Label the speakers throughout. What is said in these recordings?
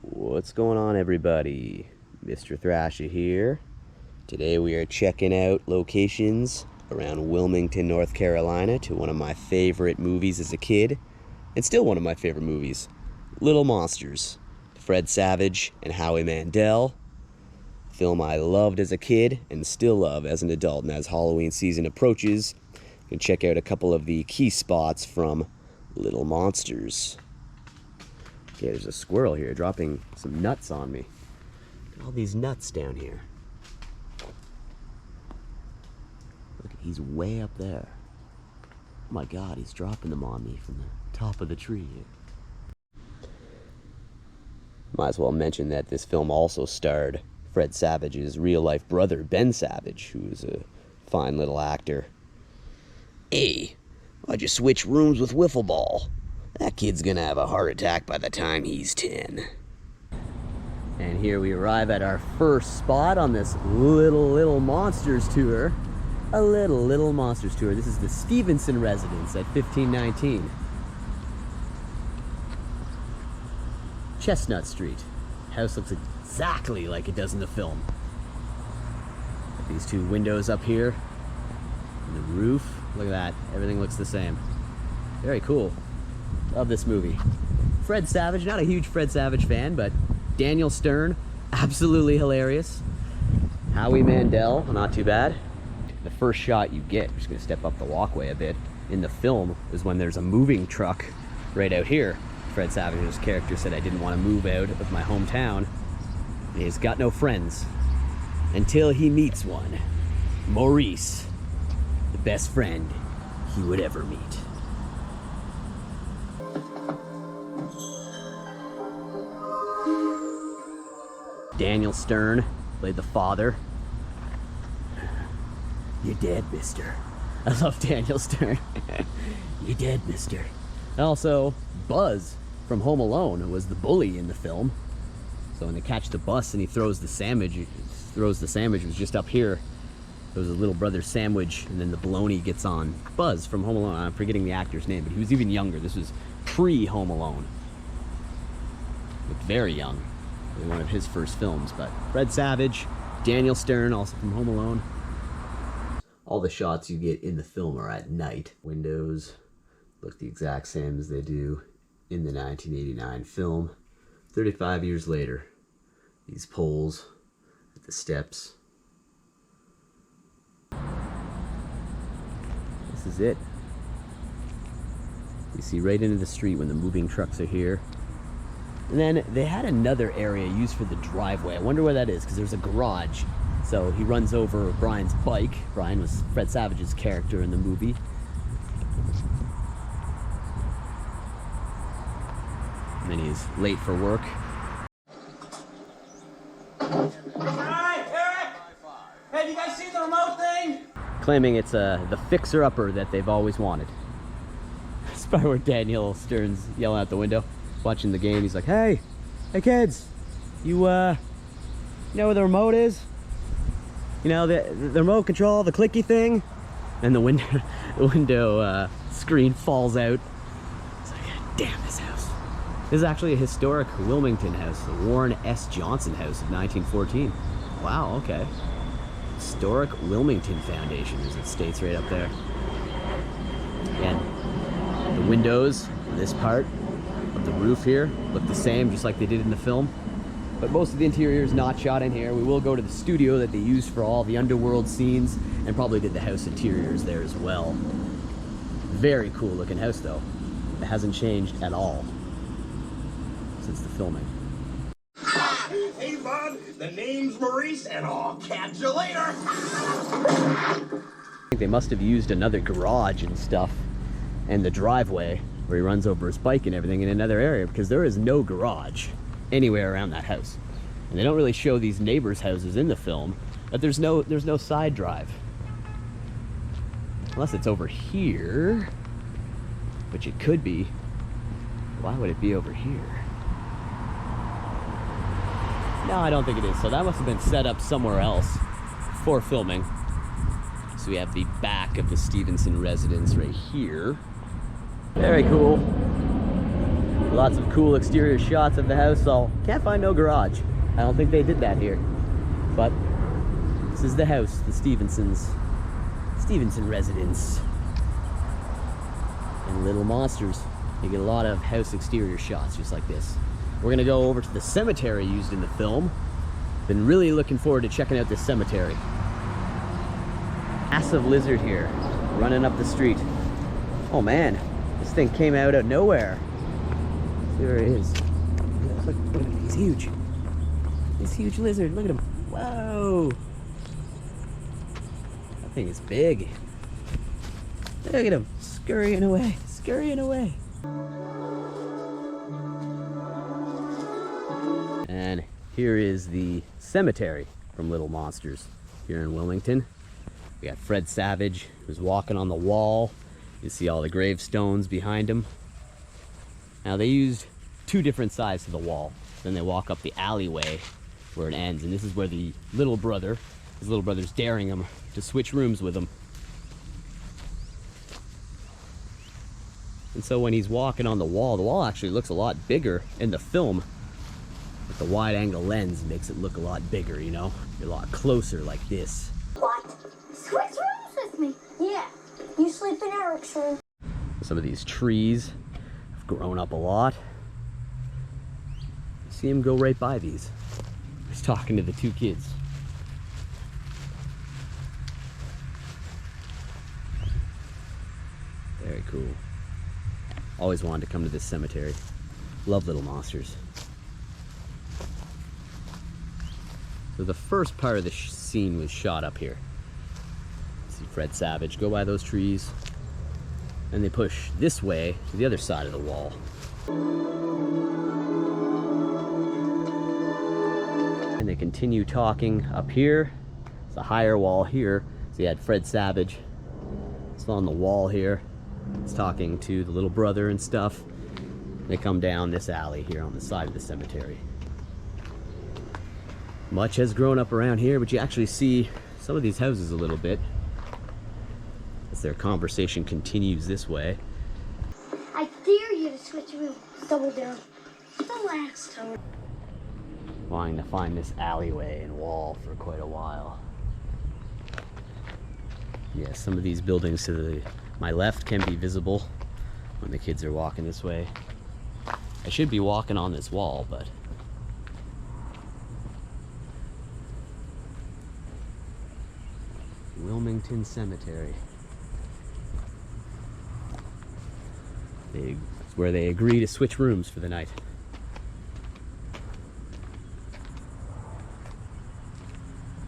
Speaker 1: What's going on, everybody? Mr. Thrasha here. Today we are checking out locations around Wilmington, North Carolina to one of my favorite movies as a kid, and still one of my favorite movies, Little Monsters. Fred Savage and Howie Mandel. Film I loved as a kid and still love as an adult. And as Halloween season approaches, you can check out a couple of the key spots from Little Monsters. Okay, there's a squirrel here dropping some nuts on me. Look at all these nuts down here. Look, he's way up there. Oh my God, he's dropping them on me from the top of the tree here. Might as well mention that this film also starred Fred Savage's real-life brother, Ben Savage, who is a fine little actor. Hey, why'd you switch rooms with Wiffle Ball? That kid's gonna have a heart attack by the time he's 10. And here we arrive at our first spot on this Little Monsters tour. A Little Monsters tour. This is the Stevenson Residence at 1519. Chestnut Street. House looks exactly like it does in the film. Got these two windows up here. And the roof. Look at that. Everything looks the same. Very cool. Love this movie. Fred Savage, not a huge Fred Savage fan, but Daniel Stern, absolutely hilarious. Howie Mandel, not too bad. The first shot you get, I'm just gonna step up the walkway a bit, in the film is when there's a moving truck right out here. Fred Savage's character said, I didn't want to move out of my hometown. He's got no friends until he meets one. Maurice, the best friend he would ever meet. Daniel Stern played the father. You're dead, mister. I love Daniel Stern. You're dead, mister. Also, Buzz from Home Alone was the bully in the film. So when they catch the bus and he throws the sandwich, it was just up here. There was a little brother sandwich, and then the bologna gets on Buzz from Home Alone. I'm forgetting the actor's name, but he was even younger. This was pre-Home Alone. Looked very young. One of his first films, but Fred Savage, Daniel Stern, also from Home Alone. All the shots you get in the film are at night. Windows look the exact same as they do in the 1989 film. 35 years later, these poles at the steps. This is it. You see right into the street when the moving trucks are here. And then they had another area used for the driveway. I wonder where that is, because there's a garage. So he runs over Brian's bike. Brian was Fred Savage's character in the movie. And then he's late for work.
Speaker 2: Hi, Eric! Have you guys seen the remote thing?
Speaker 1: Claiming it's the fixer-upper that they've always wanted. That's probably where Daniel Stern's yelling out the window. Watching the game, he's like, hey kids, you know where the remote is? You know, the remote control, the clicky thing? And the window screen falls out. It's like, damn this house. This is actually a historic Wilmington house, the Warren S. Johnson house of 1914. Wow, okay. Historic Wilmington Foundation, as it states right up there. Again, the windows, this part, of the roof here look the same, just like they did in the film, but most of the interior is not shot in here. We will go to the studio that they used for all the underworld scenes, and probably did the house interiors there as well. Very cool looking house though. It hasn't changed at all since the filming.
Speaker 3: Hey bud, the name's Maurice and I'll catch you later.
Speaker 1: I think they must have used another garage and stuff, and the driveway where he runs over his bike and everything in another area, because there is no garage anywhere around that house. And they don't really show these neighbors' houses in the film, but there's no side drive. Unless it's over here, which it could be. Why would it be over here? No, I don't think it is. So that must have been set up somewhere else for filming. So we have the back of the Stevenson Residence right here. Very cool. Lots of cool exterior shots of the house, so can't find no garage. I don't think they did that here. But this is the house, the Stevenson Residence. And Little Monsters. You get a lot of house exterior shots just like this. We're gonna go over to the cemetery used in the film. Been really looking forward to checking out this cemetery. Massive lizard here, running up the street. Oh man, this thing came out of nowhere. There it is. Look at him, he's huge. This huge lizard, look at him. Whoa. That thing is big. Look at him, scurrying away, scurrying away. And here is the cemetery from Little Monsters here in Wilmington. We got Fred Savage, who's walking on the wall. You see all the gravestones behind him. Now they used two different sides to the wall. Then they walk up the alleyway where it ends. And this is where his little brother's daring him to switch rooms with him. And so when he's walking on the wall actually looks a lot bigger in the film. With the wide angle lens makes it look a lot bigger, you know? You're a lot closer like this.
Speaker 4: What? Switch rooms with me? Yeah. You sleep in Eric's room.
Speaker 1: Some of these trees have grown up a lot. See him go right by these. He's talking to the two kids. Very cool. Always wanted to come to this cemetery. Love Little Monsters. So the first part of the scene was shot up here. See Fred Savage go by those trees. And they push this way to the other side of the wall. And they continue talking up here. It's a higher wall here. So you had Fred Savage. It's on the wall here. He's talking to the little brother and stuff. They come down this alley here on the side of the cemetery. Much has grown up around here, but you actually see some of these houses a little bit as their conversation continues this way.
Speaker 4: I dare you to switch rooms. Double down. Relax, Tony.
Speaker 1: Wanting to find this alleyway and wall for quite a while. Yeah, some of these buildings to my left can be visible when the kids are walking this way. I should be walking on this wall, but Wilmington Cemetery. It's where they agree to switch rooms for the night.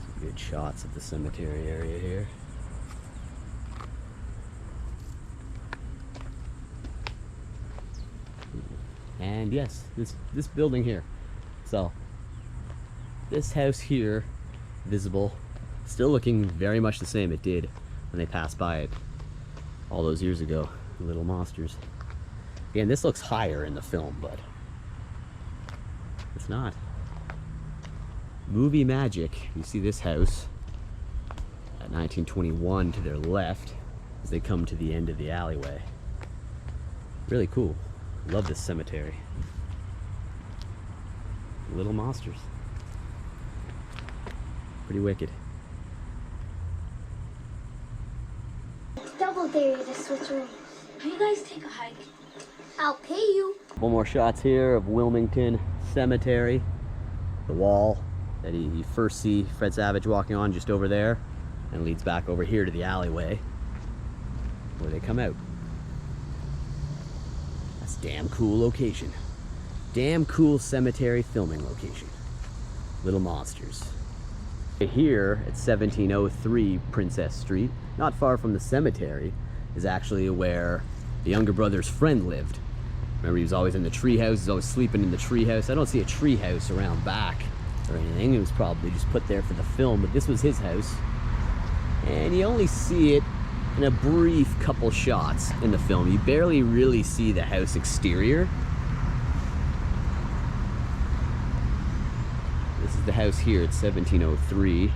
Speaker 1: Some good shots of the cemetery area here. And yes, this building here. So this house here, visible, still looking very much the same it did when they passed by it all those years ago. Little Monsters. Again, this looks higher in the film, but it's not. Movie magic. You see this house at 1921 to their left as they come to the end of the alleyway. Really cool. Love this cemetery. Little Monsters. Pretty wicked.
Speaker 4: Double dare you to switch rooms. You guys take a hike. I'll pay you.
Speaker 1: One more shots here of Wilmington Cemetery. The wall that you first see Fred Savage walking on just over there, and leads back over here to the alleyway where they come out. That's a damn cool location. Damn cool cemetery filming location. Little Monsters. Here at 1703 Princess Street, not far from the cemetery, is actually where the younger brother's friend lived. Remember, he was always in the treehouse, he was always sleeping in the treehouse. I don't see a treehouse around back or anything. It was probably just put there for the film, but this was his house. And you only see it in a brief couple shots in the film. You barely really see the house exterior. This is the house here at 1703.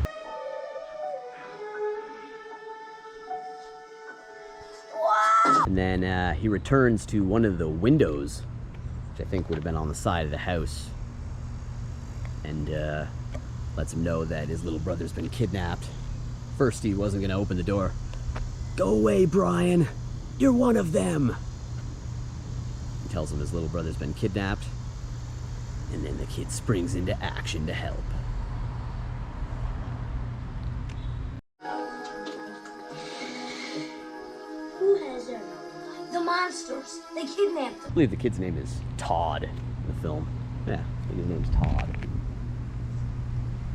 Speaker 4: Wow!
Speaker 1: And then he returns to one of the windows which I think would have been on the side of the house, and lets him know that his little brother's been kidnapped. First, he wasn't going to open the door. "Go away, Brian. You're one of them." He tells him his little brother's been kidnapped, and then the kid springs into action to help.
Speaker 4: Who has her? The monsters. They kidnapped
Speaker 1: I
Speaker 4: them.
Speaker 1: believe the kid's name is Todd in the film. Yeah, I think his name's Todd.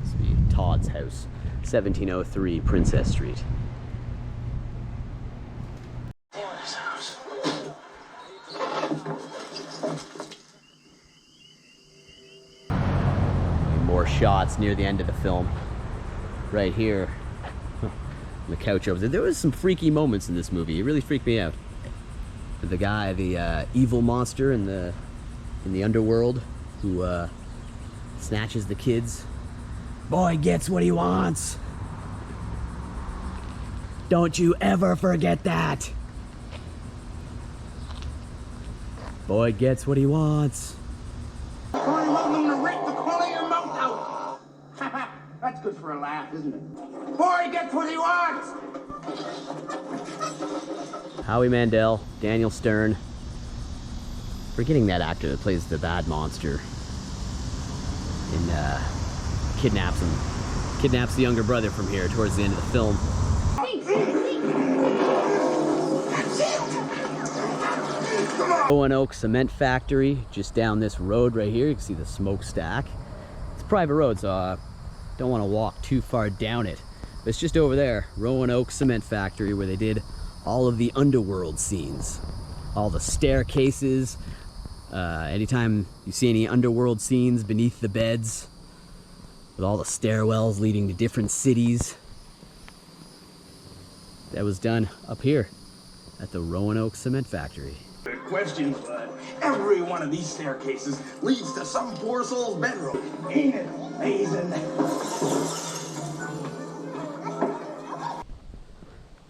Speaker 1: This would be Todd's house, 1703 Princess Street. More shots near the end of the film. Right here, on the couch over there. There was some freaky moments in this movie. It really freaked me out. The guy, the evil monster in the underworld, who snatches the kids. Boy gets what he wants. Don't you ever forget that. Boy gets what he wants.
Speaker 3: Or you want them to rip the corner of your mouth out. That's good for a laugh, isn't it? Boy gets what he wants.
Speaker 1: Howie Mandel, Daniel Stern. Forgetting that actor that plays the bad monster. And kidnaps the younger brother from here towards the end of the film. Roanoke Cement Factory, just down this road right here. You can see the smokestack. It's a private road, so I don't want to walk too far down it. But it's just over there, Roanoke Cement Factory, where they did all of the underworld scenes. All the staircases. Anytime you see any underworld scenes beneath the beds, with all the stairwells leading to different cities, that was done up here at the Roanoke Cement Factory.
Speaker 3: Good question, but every one of these staircases leads to some poor soul's bedroom. Ain't it amazing?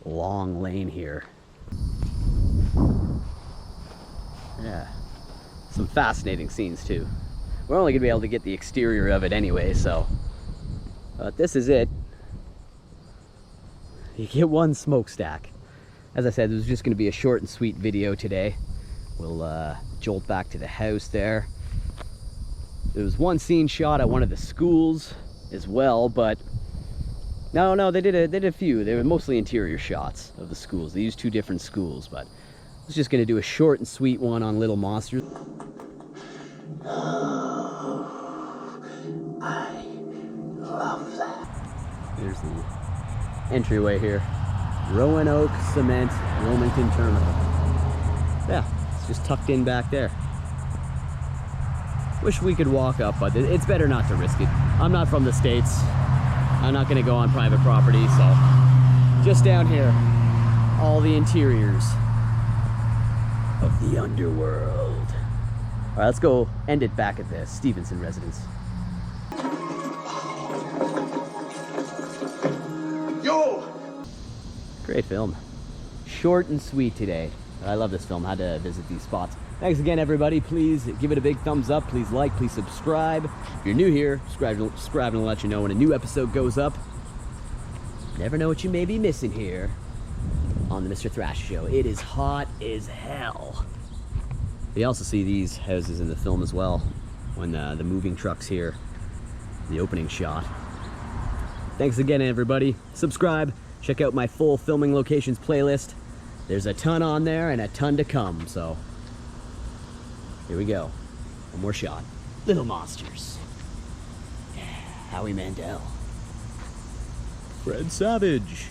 Speaker 1: Long lane here. Yeah, some fascinating scenes too. We're only gonna be able to get the exterior of it anyway, so this is it. You get one smokestack. As I said, this was just gonna be a short and sweet video today. We'll jolt back to the house there. There was one scene shot at one of the schools as well, but no, they did a few. They were mostly interior shots of the schools. They used two different schools, but I was just gonna do a short and sweet one on Little Monsters.
Speaker 3: Oh, I love that.
Speaker 1: There's the entryway here. Roanoke Cement, Wilmington Terminal. Yeah, it's just tucked in back there. Wish we could walk up, but it's better not to risk it. I'm not from the States. I'm not gonna go on private property, so just down here, all the interiors of the underworld. All right, let's go end it back at the Stevenson Residence.
Speaker 3: Yo!
Speaker 1: Great film. Short and sweet today. I love this film. Had to visit these spots. Thanks again, everybody. Please give it a big thumbs up. Please like, please subscribe. If you're new here, subscribe and let you know when a new episode goes up. Never know what you may be missing here on the Mr. Thrasha Show. It is hot as hell. You also see these houses in the film as well when the moving truck's here, the opening shot. Thanks again, everybody. Subscribe. Check out my full filming locations playlist. There's a ton on there and a ton to come, so here we go. One more shot. Little Monsters. Yeah, Howie Mandel. Fred Savage.